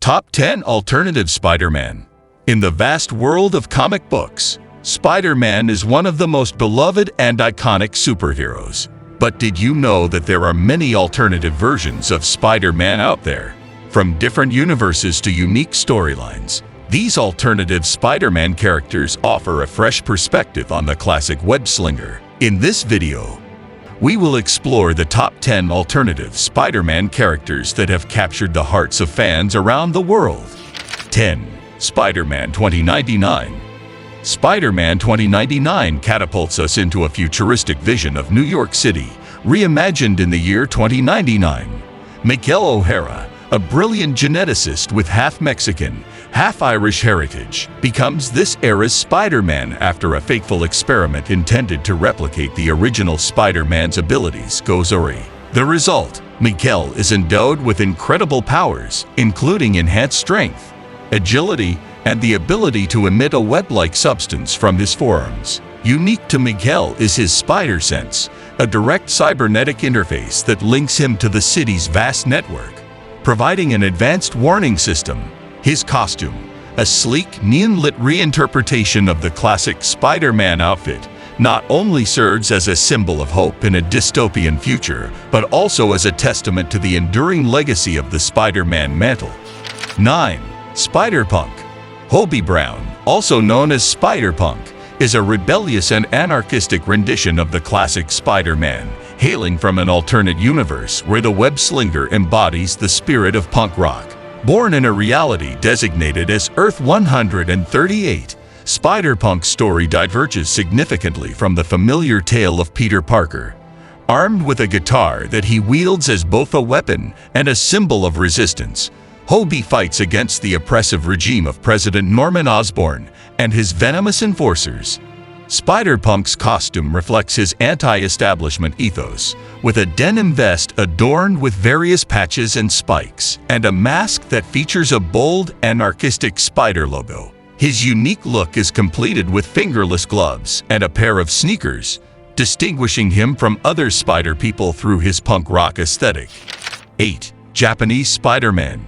Top 10 Alternative Spider-Man. In the vast world of comic books, Spider-Man is one of the most beloved and iconic superheroes. But did you know that there are many alternative versions of Spider-Man out there? From different universes to unique storylines, these alternative Spider-Man characters offer a fresh perspective on the classic web-slinger. In this video, we will explore the top 10 alternative Spider-Man characters that have captured the hearts of fans around the world. 10. Spider-Man 2099. Spider-Man 2099 catapults us into a futuristic vision of New York City, reimagined in the year 2099. Miguel O'Hara, a brilliant geneticist with half-Mexican, half-Irish heritage, becomes this era's Spider-Man after a fateful experiment intended to replicate the original Spider-Man's abilities goes awry. The result, Miguel is endowed with incredible powers, including enhanced strength, agility, and the ability to emit a web-like substance from his forearms. Unique to Miguel is his spider sense, a direct cybernetic interface that links him to the city's vast network, providing an advanced warning system. His costume, a sleek, neon-lit reinterpretation of the classic Spider-Man outfit, not only serves as a symbol of hope in a dystopian future, but also as a testament to the enduring legacy of the Spider-Man mantle. 9. Spider-Punk. Hobie Brown, also known as Spider-Punk, is a rebellious and anarchistic rendition of the classic Spider-Man, hailing from an alternate universe where the web-slinger embodies the spirit of punk rock. Born in a reality designated as Earth 138, Spider-Punk's story diverges significantly from the familiar tale of Peter Parker. Armed with a guitar that he wields as both a weapon and a symbol of resistance, Hobie fights against the oppressive regime of President Norman Osborn and his venomous enforcers. Spider-Punk's costume reflects his anti-establishment ethos, with a denim vest adorned with various patches and spikes, and a mask that features a bold, anarchistic spider logo. His unique look is completed with fingerless gloves and a pair of sneakers, distinguishing him from other spider people through his punk rock aesthetic. 8. Japanese Spider-Man.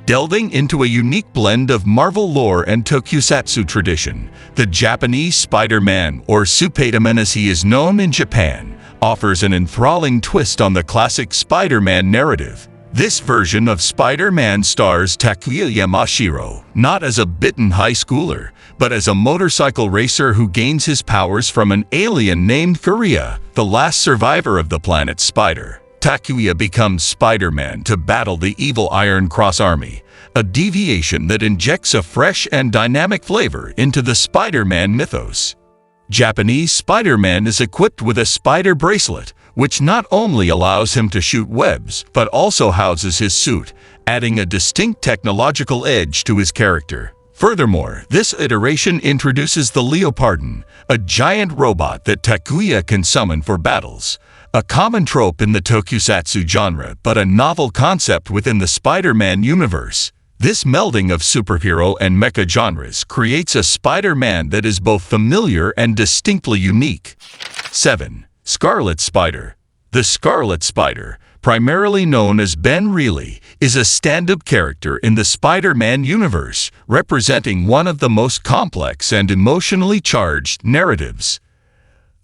Delving into a unique blend of Marvel lore and tokusatsu tradition, the Japanese Spider-Man, or Spider-Man as he is known in Japan, offers an enthralling twist on the classic Spider-Man narrative. This version of Spider-Man stars Takuya Yamashiro, not as a bitten high schooler, but as a motorcycle racer who gains his powers from an alien named Korea, the last survivor of the planet Spider. Takuya becomes Spider-Man to battle the evil Iron Cross Army, a deviation that injects a fresh and dynamic flavor into the Spider-Man mythos. Japanese Spider-Man is equipped with a spider bracelet, which not only allows him to shoot webs, but also houses his suit, adding a distinct technological edge to his character. Furthermore, this iteration introduces the Leopardon, a giant robot that Takuya can summon for battles. A common trope in the tokusatsu genre, but a novel concept within the Spider-Man universe. This melding of superhero and mecha genres creates a Spider-Man that is both familiar and distinctly unique. 7. Scarlet Spider. The Scarlet Spider, primarily known as Ben Reilly, is a stand-up character in the Spider-Man universe, representing one of the most complex and emotionally charged narratives.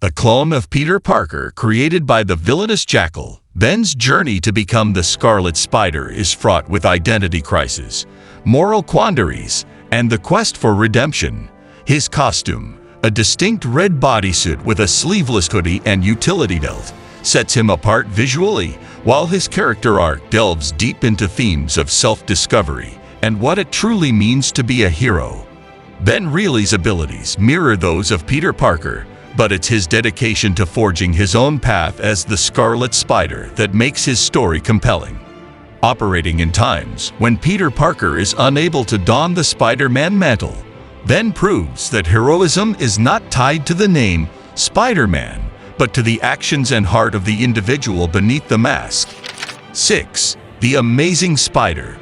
A clone of Peter Parker created by the villainous Jackal, Ben's journey to become the Scarlet Spider is fraught with identity crisis, moral quandaries, and the quest for redemption. His costume, a distinct red bodysuit with a sleeveless hoodie and utility belt, sets him apart visually, while his character arc delves deep into themes of self-discovery and what it truly means to be a hero. Ben Reilly's abilities mirror those of Peter Parker, but it's his dedication to forging his own path as the Scarlet Spider that makes his story compelling. Operating in times when Peter Parker is unable to don the Spider-Man mantle, Ben proves that heroism is not tied to the name Spider-Man, but to the actions and heart of the individual beneath the mask. 6. The Amazing Spider.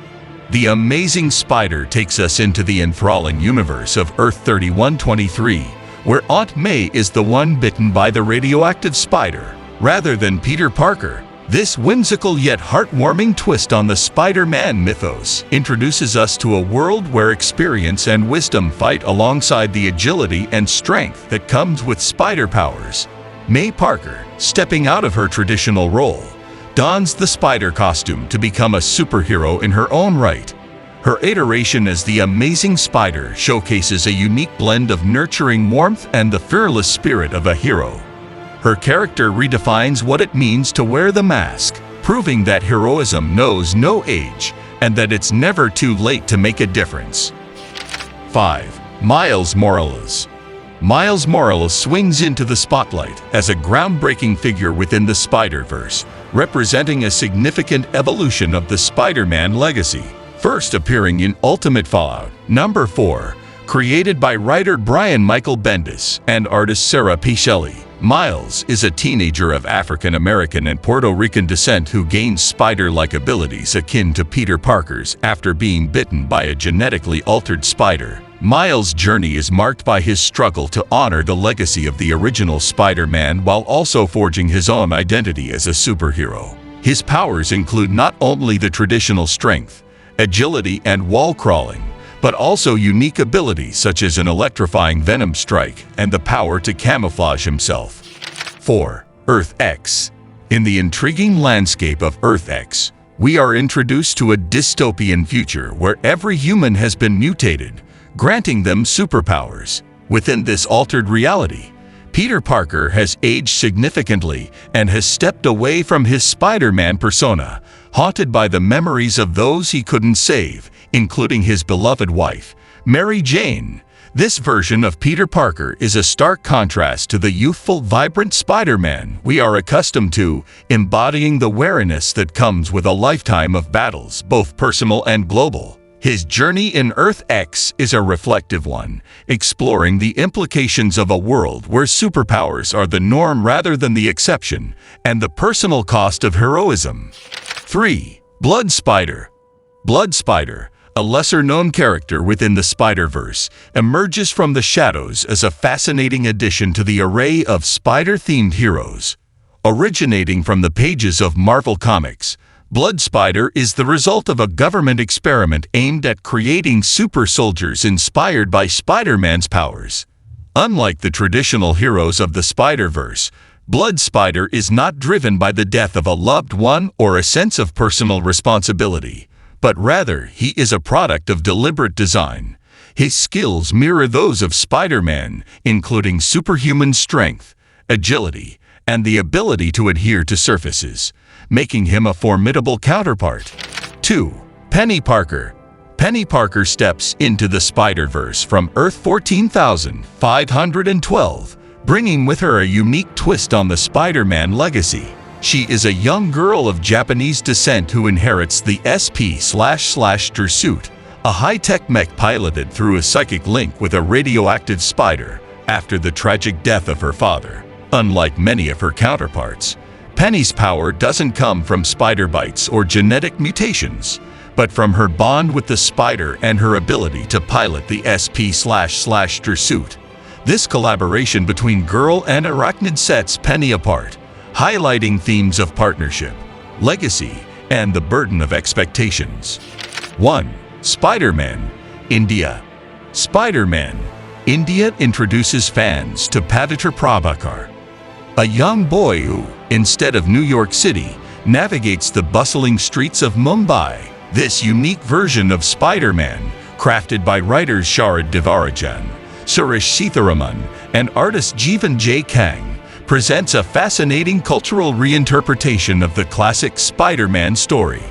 The Amazing Spider takes us into the enthralling universe of Earth 3123, where Aunt May is the one bitten by the radioactive spider. Rather than Peter Parker, This whimsical yet heartwarming twist on the Spider-Man mythos introduces us to a world where experience and wisdom fight alongside the agility and strength that comes with spider powers. Penni Parker, stepping out of her traditional role, dons the spider costume to become a superhero in her own right. Her iteration as the Amazing Spider showcases a unique blend of nurturing warmth and the fearless spirit of a hero. Her character redefines what it means to wear the mask, proving that heroism knows no age and that it's never too late to make a difference. 5. Miles Morales. Miles Morales swings into the spotlight as a groundbreaking figure within the Spider-Verse, representing a significant evolution of the Spider-Man legacy. First appearing in Ultimate Fallout number 4, created by writer Brian Michael Bendis and artist Sarah P. Shelley, Miles is a teenager of African American and Puerto Rican descent who gains spider-like abilities akin to Peter Parker's after being bitten by a genetically altered spider. Miles' journey is marked by his struggle to honor the legacy of the original Spider-Man while also forging his own identity as a superhero. His powers include not only the traditional strength, agility, and wall crawling, but also unique abilities such as an electrifying venom strike and the power to camouflage himself. 4. Earth X. In the intriguing landscape of Earth X, we are introduced to a dystopian future where every human has been mutated, granting them superpowers. Within this altered reality, Peter Parker has aged significantly and has stepped away from his Spider-Man persona, haunted by the memories of those he couldn't save, including his beloved wife, Mary Jane. This version of Peter Parker is a stark contrast to the youthful, vibrant Spider-Man we are accustomed to, embodying the wariness that comes with a lifetime of battles, both personal and global. His journey in Earth X is a reflective one, exploring the implications of a world where superpowers are the norm rather than the exception, and the personal cost of heroism. 3. Blood Spider. Blood Spider, a lesser-known character within the Spider-Verse, emerges from the shadows as a fascinating addition to the array of spider-themed heroes. Originating from the pages of Marvel Comics, Blood Spider is the result of a government experiment aimed at creating super soldiers inspired by Spider-Man's powers. Unlike the traditional heroes of the Spider-Verse, Blood Spider is not driven by the death of a loved one or a sense of personal responsibility, but rather he is a product of deliberate design. His skills mirror those of Spider-Man, including superhuman strength, agility, and the ability to adhere to surfaces, making him a formidable counterpart. 2. Penni Parker. Penni Parker steps into the Spider-Verse from Earth 14,512, bringing with her a unique twist on the Spider-Man legacy. She is a young girl of Japanese descent who inherits the SP//Dur suit, a high-tech mech piloted through a psychic link with a radioactive spider after the tragic death of her father. Unlike many of her counterparts, Penni's power doesn't come from spider bites or genetic mutations, but from her bond with the spider and her ability to pilot the SP//Dur suit. This collaboration between girl and arachnid sets Penni apart, highlighting themes of partnership, legacy, and the burden of expectations. 1. Spider-Man, India. Spider-Man, India introduces fans to Pavitr Prabhakar, a young boy who, instead of New York City, navigates the bustling streets of Mumbai. This unique version of Spider-Man, crafted by writers Sharad Devarajan, Suresh Sitharaman, and artist Jeevan J. Kang, presents a fascinating cultural reinterpretation of the classic Spider-Man story.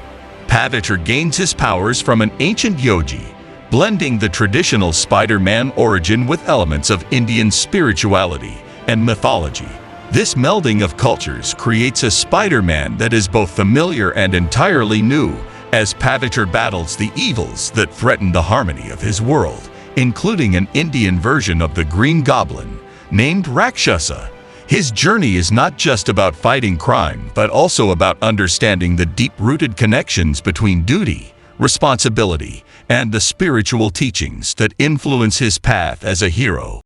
Pavitr gains his powers from an ancient yogi, blending the traditional Spider-Man origin with elements of Indian spirituality and mythology. This melding of cultures creates a Spider-Man that is both familiar and entirely new, as Pavitr battles the evils that threaten the harmony of his world, including an Indian version of the Green Goblin, named Rakshasa. His journey is not just about fighting crime, but also about understanding the deep-rooted connections between duty, responsibility, and the spiritual teachings that influence his path as a hero.